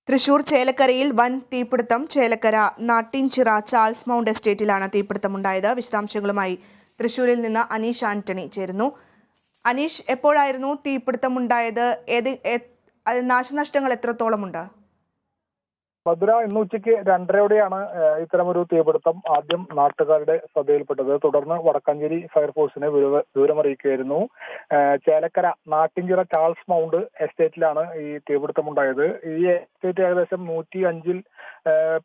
തൃശൂർ ചേലക്കരയിൽ വൻ തീപിടുത്തം. ചേലക്കര നാട്ടിൻചിറ ചാൾസ് മൗണ്ട് എസ്റ്റേറ്റിലാണ് തീപിടുത്തമുണ്ടായത്. വിശദാംശങ്ങളുമായി തൃശൂരിൽ നിന്ന് അനീഷ് ആന്റണി ചേരുന്നു. അനീഷ്, എപ്പോഴായിരുന്നു തീപിടുത്തമുണ്ടായത്? നാശനഷ്ടങ്ങൾ എത്രത്തോളമുണ്ട്? ഭദ്ര, ഇന്ന് ഉച്ചയ്ക്ക് 2:30യോടെയാണ് ഇത്തരമൊരു തീപിടുത്തം ആദ്യം നാട്ടുകാരുടെ ശ്രദ്ധയിൽപ്പെട്ടത്. തുടർന്ന് വടക്കാഞ്ചേരി ഫയർഫോഴ്സിനെ വിവരമറിയിക്കുകയായിരുന്നു. ചേലക്കര നാട്ടിൻചിറ ചാൾസ് മൗണ്ട് എസ്റ്റേറ്റിലാണ് ഈ തീപിടുത്തമുണ്ടായത്. ഈ എസ്റ്റേറ്റ് ഏകദേശം 105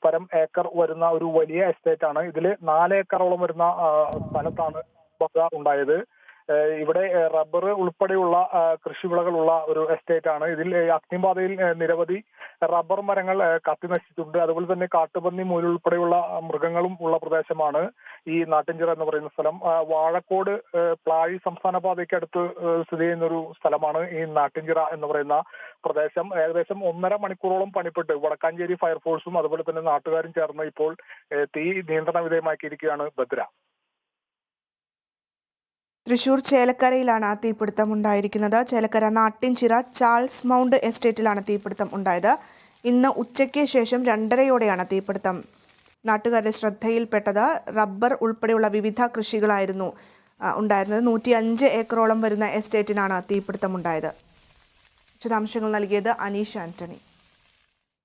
പരം ഏക്കർ വരുന്ന ഒരു വലിയ എസ്റ്റേറ്റ് ആണ്. ഇതിൽ 4 ഏക്കറോളം വരുന്ന സ്ഥലത്താണ് ഉണ്ടായത്. ഇവിടെ റബ്ബർ ഉൾപ്പെടെയുള്ള കൃഷിവിളകളുള്ള ഒരു എസ്റ്റേറ്റ് ആണ്. ഇതിൽ അഗ്നിബാധയിൽ നിരവധി റബ്ബർ മരങ്ങൾ കത്തി നശിച്ചിട്ടുണ്ട്. അതുപോലെ തന്നെ കാട്ടുപന്നി, മുയൽ ഉൾപ്പെടെയുള്ള മൃഗങ്ങളും ഉള്ള പ്രദേശമാണ് ഈ നാട്ടിൻചിറ എന്ന് പറയുന്ന സ്ഥലം. വാഴക്കോട് പ്ലാഴി സംസ്ഥാന പാതയ്ക്ക് അടുത്ത് സ്ഥിതി ചെയ്യുന്ന ഒരു സ്ഥലമാണ് ഈ നാട്ടിൻചിറ എന്ന് പറയുന്ന പ്രദേശം. ഏകദേശം 1.5 മണിക്കൂറോളം പണിപ്പെട്ട് വടക്കാഞ്ചേരി ഫയർഫോഴ്സും അതുപോലെ തന്നെ നാട്ടുകാരും ചേർന്ന് ഇപ്പോൾ തീ നിയന്ത്രണ വിധേയമാക്കിയിരിക്കുകയാണ്. ഭദ്ര, തൃശൂർ ചേലക്കരയിലാണ് തീപിടുത്തം ഉണ്ടായിരിക്കുന്നത്. ചേലക്കര നാട്ടിൻചിറ ചാൾസ് മൗണ്ട് എസ്റ്റേറ്റിലാണ് തീപിടുത്തം ഉണ്ടായത്. ഇന്ന് ഉച്ചയ്ക്ക് ശേഷം 2:30യോടെയാണ് തീപിടുത്തം നാട്ടുകാരുടെ ശ്രദ്ധയിൽപ്പെട്ടത്. റബ്ബർ ഉൾപ്പെടെയുള്ള വിവിധ കൃഷികളായിരുന്നു ഉണ്ടായിരുന്നത്. 105 ഏക്കറോളം വരുന്ന എസ്റ്റേറ്റിനാണ് തീപിടുത്തമുണ്ടായത്. വിശദാംശങ്ങൾ നൽകിയത് അനീഷ് ആന്റണി.